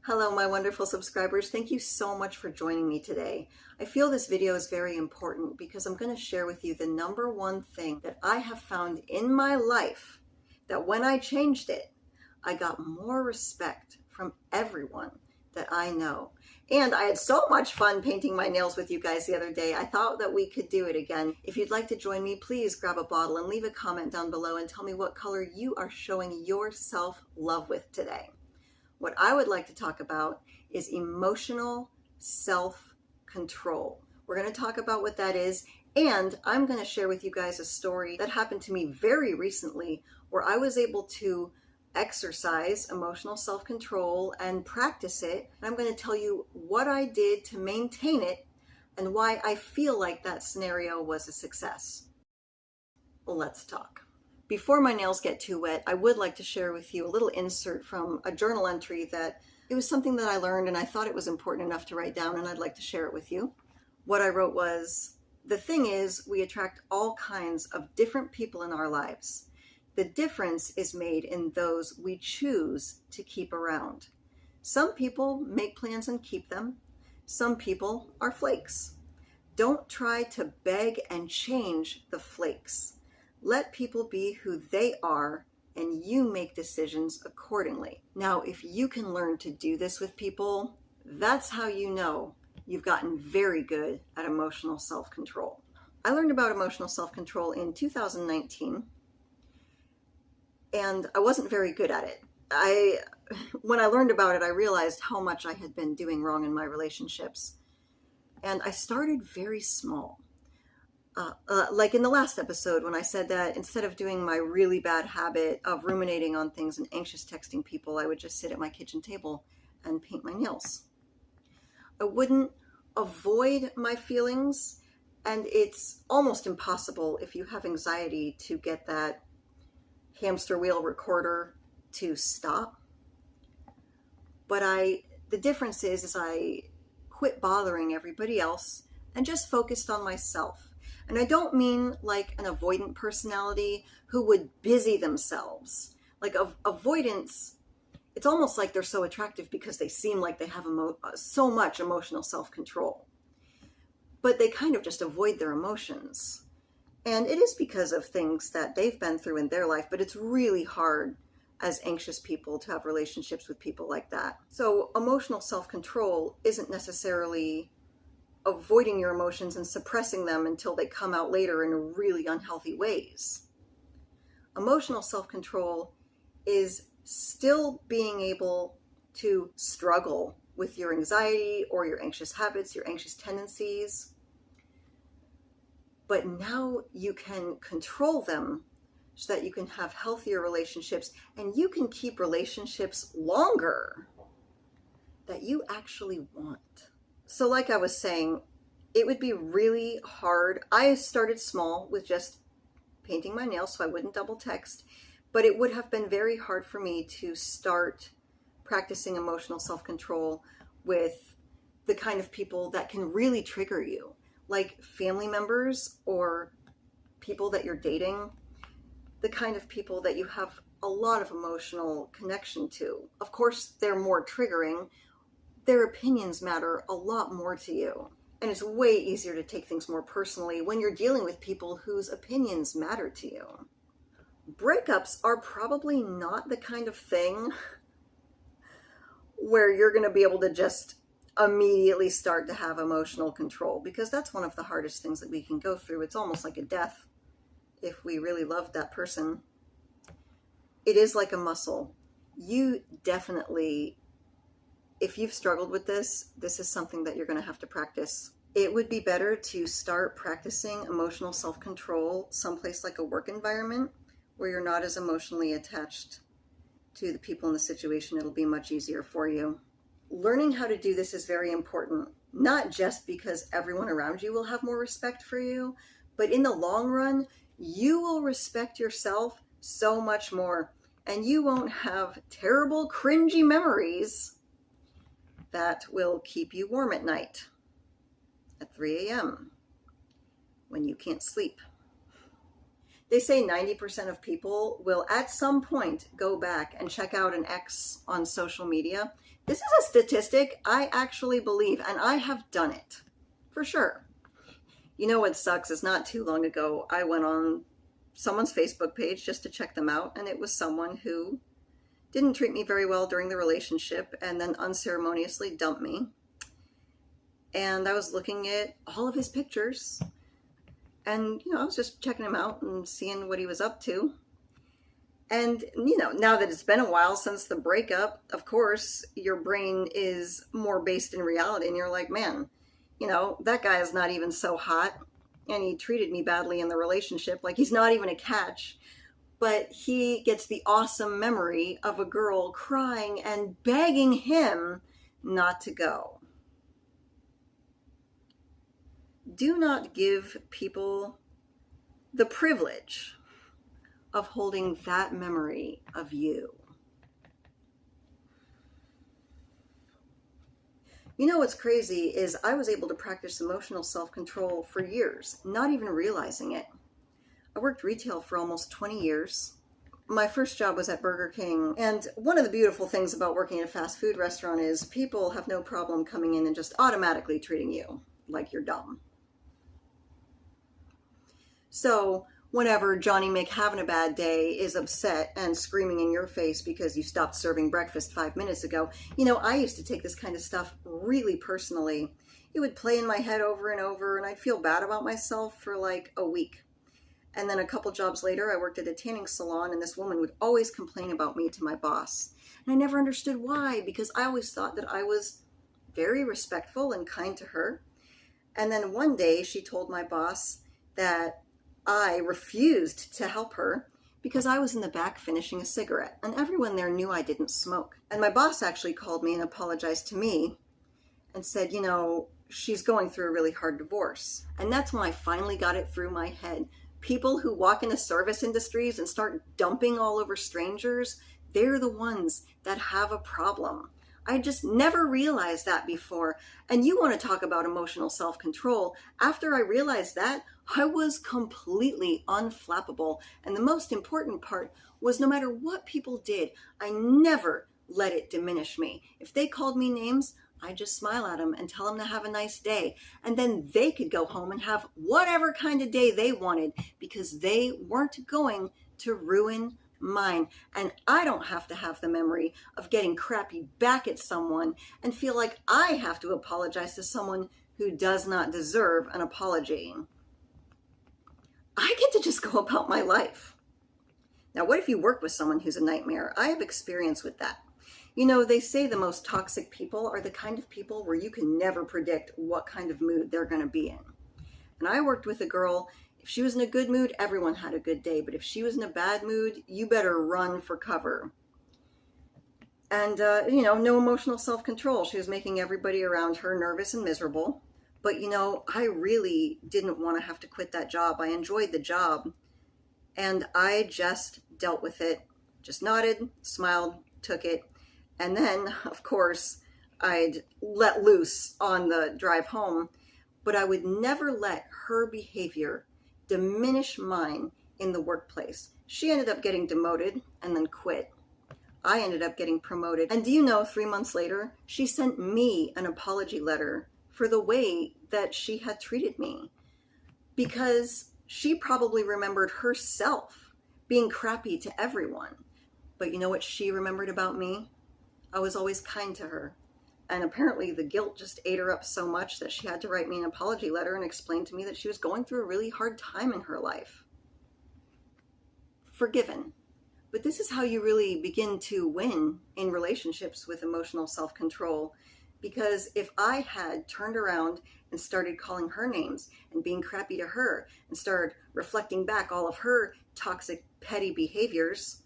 Hello, my wonderful subscribers. Thank you so much for joining me today. I feel this video is very important because I'm going to share with you the number one thing that I have found in my life that when I changed it, I got more respect from everyone that I know. And I had so much fun painting my nails with you guys the other day. I thought that we could do it again. If you'd like to join me, please grab a bottle and leave a comment down below and tell me what color you are showing your self-love with today. What I would like to talk about is emotional self-control. We're going to talk about what that is, and I'm going to share with you guys a story that happened to me very recently where I was able to exercise emotional self-control and practice it. And I'm going to tell you what I did to maintain it and why I feel like that scenario was a success. Let's talk. Before my nails get too wet, I would like to share with you a little insert from a journal entry that it was something that I learned and I thought it was important enough to write down, and I'd like to share it with you. What I wrote was, the thing is, we attract all kinds of different people in our lives. The difference is made in those we choose to keep around. Some people make plans and keep them. Some people are flakes. Don't try to beg and change the flakes. Let people be who they are, and you make decisions accordingly. Now, if you can learn to do this with people, that's how you know you've gotten very good at emotional self-control. I learned about emotional self-control in 2019, and I wasn't very good at it. When I learned about it, I realized how much I had been doing wrong in my relationships. And I started very small. Like in the last episode when I said that instead of doing my really bad habit of ruminating on things and anxious texting people, I would just sit at my kitchen table and paint my nails. I wouldn't avoid my feelings, and it's almost impossible if you have anxiety to get that hamster wheel recorder to stop. But the difference is I quit bothering everybody else and just focused on myself. And I don't mean like an avoidant personality who would busy themselves. Like avoidance, it's almost like they're so attractive because they seem like they have so much emotional self-control. But they kind of just avoid their emotions. And it is because of things that they've been through in their life, but it's really hard as anxious people to have relationships with people like that. So emotional self-control isn't necessarily avoiding your emotions and suppressing them until they come out later in really unhealthy ways. Emotional self-control is still being able to struggle with your anxiety or your anxious habits, your anxious tendencies, but now you can control them so that you can have healthier relationships, and you can keep relationships longer that you actually want. So like I was saying, it would be really hard. I started small with just painting my nails so I wouldn't double text, but it would have been very hard for me to start practicing emotional self-control with the kind of people that can really trigger you, like family members or people that you're dating, the kind of people that you have a lot of emotional connection to. Of course, they're more triggering. Their opinions matter a lot more to you. And it's way easier to take things more personally when you're dealing with people whose opinions matter to you. Breakups are probably not the kind of thing where you're going to be able to just immediately start to have emotional control, because that's one of the hardest things that we can go through. It's almost like a death if we really loved that person. It is like a muscle. You definitely, if you've struggled with this is something that you're going to have to practice. It would be better to start practicing emotional self-control someplace like a work environment where you're not as emotionally attached to the people in the situation. It'll be much easier for you. Learning how to do this is very important, not just because everyone around you will have more respect for you, but in the long run, you will respect yourself so much more, and you won't have terrible, cringy memories that will keep you warm at night at 3 a.m. when you can't sleep. They say 90% of people will at some point go back and check out an ex on social media This is a statistic I actually believe, and I have done it, for sure. You know what sucks is not too long ago, I went on someone's Facebook page just to check them out, and it was someone who didn't treat me very well during the relationship and then unceremoniously dumped me. And I was looking at all of his pictures, and I was just checking him out and seeing what he was up to. And now that it's been a while since the breakup, of course your brain is more based in reality, and you're like, man, that guy is not even so hot, and he treated me badly in the relationship, like he's not even a catch. But he gets the awesome memory of a girl crying and begging him not to go. Do not give people the privilege of holding that memory of you. What's crazy is I was able to practice emotional self-control for years, not even realizing it. I worked retail for almost 20 years. My first job was at Burger King, and one of the beautiful things about working at a fast food restaurant is people have no problem coming in and just automatically treating you like you're dumb. So whenever Johnny McHavin-a-bad day is upset and screaming in your face because you stopped serving breakfast 5 minutes ago, I used to take this kind of stuff really personally. It would play in my head over and over, and I'd feel bad about myself for like a week. And then a couple jobs later, I worked at a tanning salon, and this woman would always complain about me to my boss. And I never understood why, because I always thought that I was very respectful and kind to her. And then one day she told my boss that I refused to help her because I was in the back finishing a cigarette, and everyone there knew I didn't smoke. And my boss actually called me and apologized to me and said, she's going through a really hard divorce. And that's when I finally got it through my head. People who walk into service industries and start dumping all over strangers, they're the ones that have a problem. I just never realized that before. And you want to talk about emotional self-control. After I realized that, I was completely unflappable. And the most important part was no matter what people did, I never let it diminish me. If they called me names, I just smile at them and tell them to have a nice day. And then they could go home and have whatever kind of day they wanted because they weren't going to ruin mine. And I don't have to have the memory of getting crappy back at someone and feel like I have to apologize to someone who does not deserve an apology. I get to just go about my life. Now, what if you work with someone who's a nightmare? I have experience with that. They say the most toxic people are the kind of people where you can never predict what kind of mood they're going to be in. And I worked with a girl, if she was in a good mood, everyone had a good day. But if she was in a bad mood, you better run for cover. And, no emotional self-control. She was making everybody around her nervous and miserable. But, I really didn't want to have to quit that job. I enjoyed the job. And I just dealt with it. Just nodded, smiled, took it. And then, of course, I'd let loose on the drive home, but I would never let her behavior diminish mine in the workplace. She ended up getting demoted and then quit. I ended up getting promoted. And do you know, 3 months later, she sent me an apology letter for the way that she had treated me, because she probably remembered herself being crappy to everyone. But you know what she remembered about me? I was always kind to her. And apparently the guilt just ate her up so much that she had to write me an apology letter and explain to me that she was going through a really hard time in her life. Forgiven. But this is how you really begin to win in relationships with emotional self-control. Because if I had turned around and started calling her names and being crappy to her and started reflecting back all of her toxic, petty behaviors,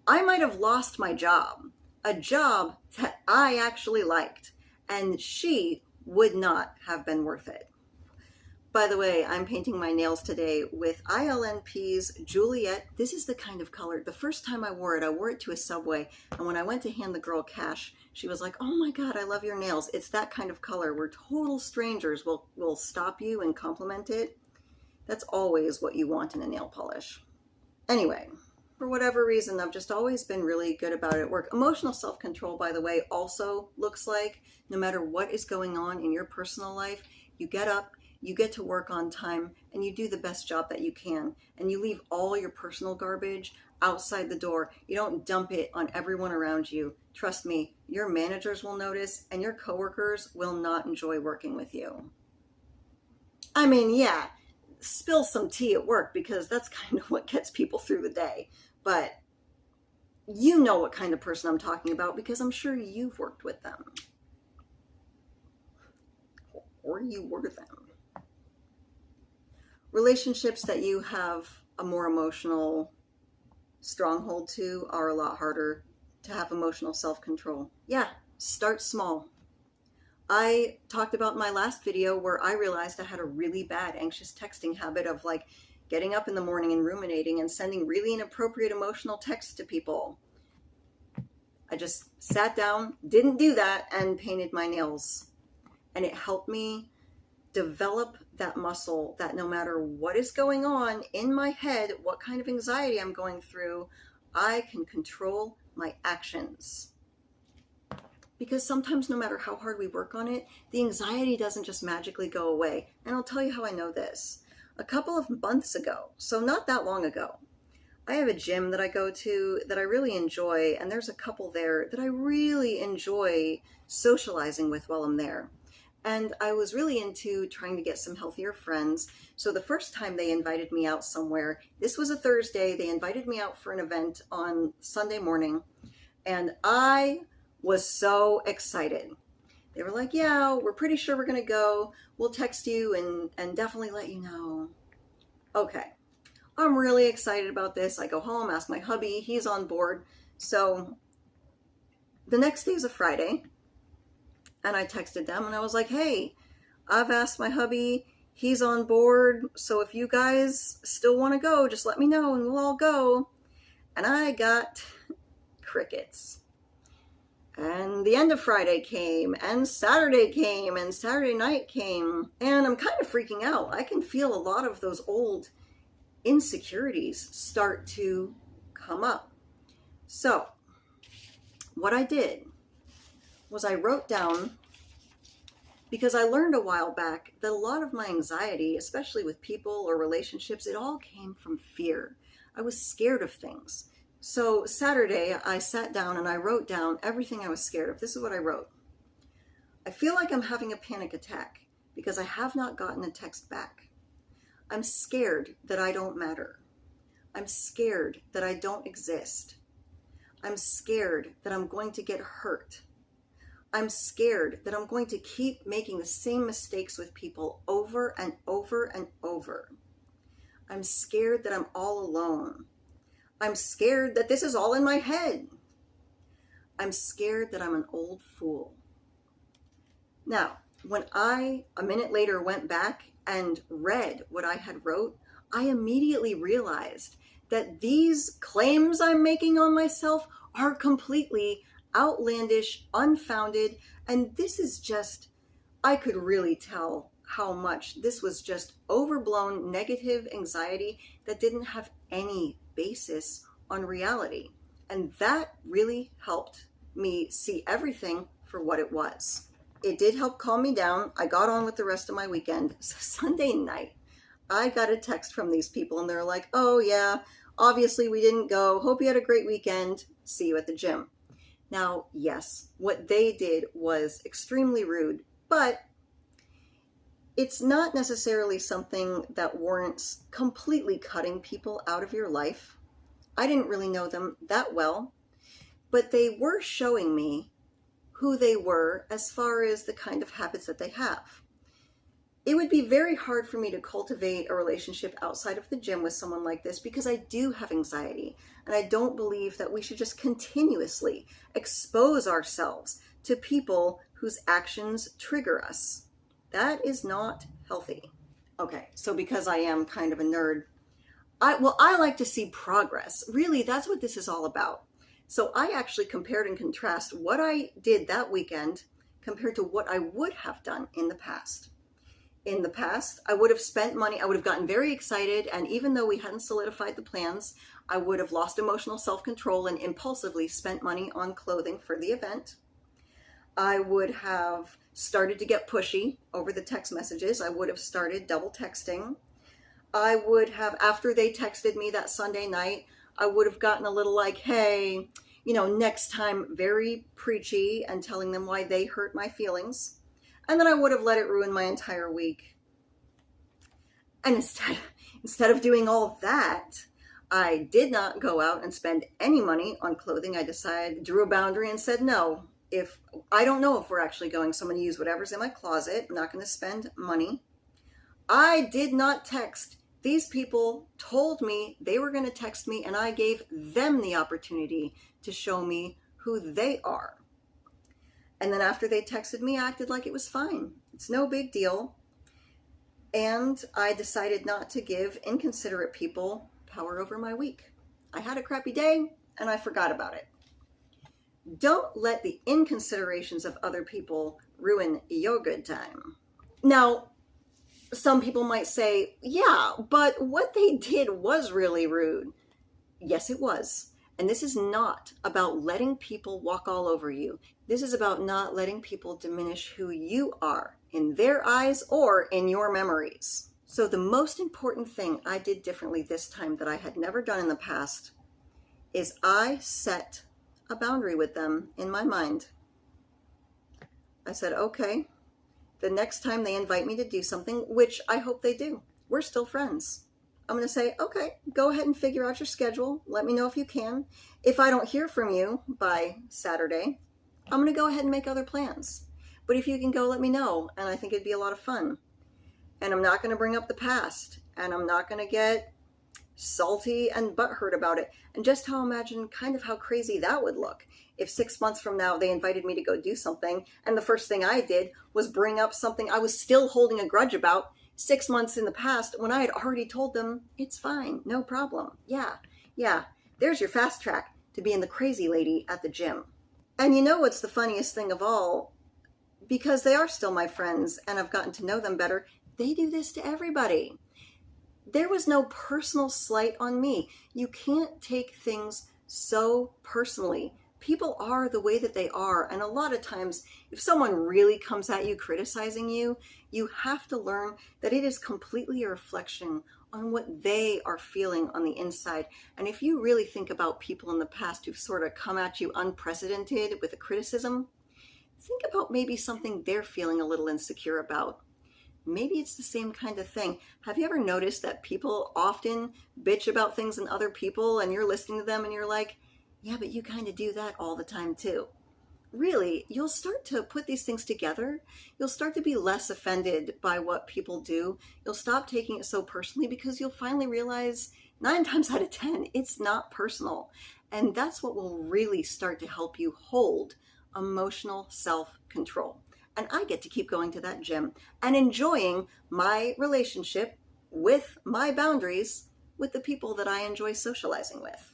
I might have lost my job. A job that I actually liked, and she would not have been worth it. By the way, I'm painting my nails today with ILNP's Juliet. This is the kind of color. The first time I wore it to a Subway, and when I went to hand the girl cash, she was like, "Oh my God, I love your nails." It's that kind of color where total strangers will stop you and compliment it. That's always what you want in a nail polish. Anyway, For whatever reason, I've just always been really good about it at work. Emotional self-control, by the way, also looks like no matter what is going on in your personal life, you get up, you get to work on time, and you do the best job that you can. And you leave all your personal garbage outside the door. You don't dump it on everyone around you. Trust me, your managers will notice, and your coworkers will not enjoy working with you. I mean, yeah, spill some tea at work because that's kind of what gets people through the day. But you know what kind of person I'm talking about because I'm sure you've worked with them. Or you were them. Relationships that you have a more emotional stronghold to are a lot harder to have emotional self-control. Yeah, start small. I talked about in my last video where I realized I had a really bad anxious texting habit of like getting up in the morning and ruminating and sending really inappropriate emotional texts to people. I just sat down, didn't do that, and painted my nails. And it helped me develop that muscle that no matter what is going on in my head, what kind of anxiety I'm going through, I can control my actions. Because sometimes no matter how hard we work on it, the anxiety doesn't just magically go away. And I'll tell you how I know this. A couple of months ago, so not that long ago, I have a gym that I go to that I really enjoy, and there's a couple there that I really enjoy socializing with while I'm there. And I was really into trying to get some healthier friends. So the first time they invited me out somewhere, this was a Thursday, they invited me out for an event on Sunday morning, and I was so excited. They were like, yeah, we're pretty sure we're gonna go. We'll text you and definitely let you know. Okay, I'm really excited about this. I go home, ask my hubby, he's on board. So the next day is a Friday, and I texted them and I was like, hey, I've asked my hubby, he's on board. So if you guys still wanna go, just let me know and we'll all go. And I got crickets. And the end of Friday came, and Saturday came, and Saturday night came, and I'm kind of freaking out. I can feel a lot of those old insecurities start to come up. So what I did was I wrote down, because I learned a while back that a lot of my anxiety, especially with people or relationships, it all came from fear. I was scared of things. So Saturday, I sat down and I wrote down everything I was scared of. This is what I wrote. I feel like I'm having a panic attack because I have not gotten a text back. I'm scared that I don't matter. I'm scared that I don't exist. I'm scared that I'm going to get hurt. I'm scared that I'm going to keep making the same mistakes with people over and over and over. I'm scared that I'm all alone. I'm scared that this is all in my head. I'm scared that I'm an old fool. Now, when I, a minute later, went back and read what I had wrote, I immediately realized that these claims I'm making on myself are completely outlandish, unfounded, and this is just, I could really tell how much this was just overblown negative anxiety that didn't have any basis on reality. And that really helped me see everything for what it was. It did help calm me down. I got on with the rest of my weekend. So Sunday night, I got a text from these people and they're like, oh yeah, obviously we didn't go. Hope you had a great weekend. See you at the gym. Now, yes, what they did was extremely rude, but it's not necessarily something that warrants completely cutting people out of your life. I didn't really know them that well, but they were showing me who they were as far as the kind of habits that they have. It would be very hard for me to cultivate a relationship outside of the gym with someone like this because I do have anxiety, and I don't believe that we should just continuously expose ourselves to people whose actions trigger us. That is not healthy. Okay, so because I am kind of a nerd, I like to see progress. Really, that's what this is all about. So I actually compared and contrast what I did that weekend compared to what I would have done in the past. In the past, I would have spent money, I would have gotten very excited, and even though we hadn't solidified the plans, I would have lost emotional self-control and impulsively spent money on clothing for the event. I would have started to get pushy over the text messages. I would have started double texting. I would have, after they texted me that Sunday night, I would have gotten a little like, hey, next time, very preachy and telling them why they hurt my feelings. And then I would have let it ruin my entire week. And instead of doing all that, I did not go out and spend any money on clothing. I drew a boundary and said, no, I don't know if we're actually going, so I'm going to use whatever's in my closet. I'm not going to spend money. I did not text. These people told me they were going to text me, and I gave them the opportunity to show me who they are. And then after they texted me, I acted like it was fine. It's no big deal. And I decided not to give inconsiderate people power over my week. I had a crappy day and I forgot about it. Don't let the inconsiderations of other people ruin your good time. Now, some people might say, yeah, but what they did was really rude. Yes, it was. And this is not about letting people walk all over you. This is about not letting people diminish who you are in their eyes or in your memories. So the most important thing I did differently this time that I had never done in the past is I set a boundary with them in my mind. I said, okay, the next time they invite me to do something, which I hope they do, we're still friends. I'm going to say, okay, go ahead and figure out your schedule. Let me know if you can. If I don't hear from you by Saturday, I'm going to go ahead and make other plans. But if you can go, let me know. And I think it'd be a lot of fun. And I'm not going to bring up the past. And I'm not going to get salty and butthurt about it. And just imagine kind of how crazy that would look if 6 months from now they invited me to go do something. And the first thing I did was bring up something I was still holding a grudge about 6 months in the past when I had already told them it's fine, no problem. Yeah, there's your fast track to being the crazy lady at the gym. And you know what's the funniest thing of all? Because they are still my friends and I've gotten to know them better, they do this to everybody. There was no personal slight on me. You can't take things so personally. People are the way that they are. And a lot of times, if someone really comes at you criticizing you, you have to learn that it is completely a reflection on what they are feeling on the inside. And if you really think about people in the past who've sort of come at you unprecedented with a criticism, think about maybe something they're feeling a little insecure about. Maybe it's the same kind of thing. Have you ever noticed that people often bitch about things in other people and you're listening to them and you're like, yeah, but you kind of do that all the time too. Really, you'll start to put these things together. You'll start to be less offended by what people do. You'll stop taking it so personally because you'll finally realize 9 times out of 10, it's not personal. And that's what will really start to help you hold emotional self-control. And I get to keep going to that gym and enjoying my relationship with my boundaries with the people that I enjoy socializing with.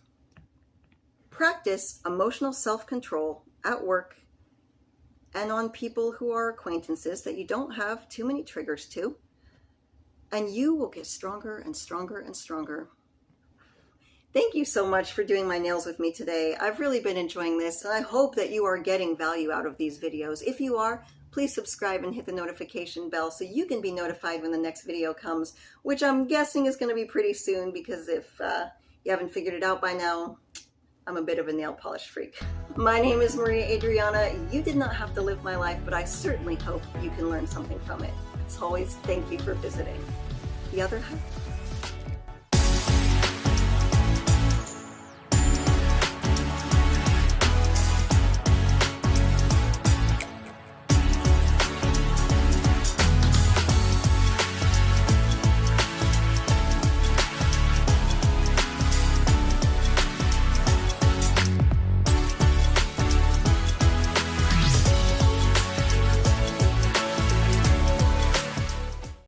Practice emotional self-control at work and on people who are acquaintances that you don't have too many triggers to, and you will get stronger and stronger and stronger. Thank you so much for doing my nails with me today. I've really been enjoying this, and I hope that you are getting value out of these videos. If you are, please subscribe and hit the notification bell so you can be notified when the next video comes, which I'm guessing is going to be pretty soon, because if you haven't figured it out by now, I'm a bit of a nail polish freak. My name is Maria Adriana. You did not have to live my life, but I certainly hope you can learn something from it. As always, thank you for visiting. The Other Half.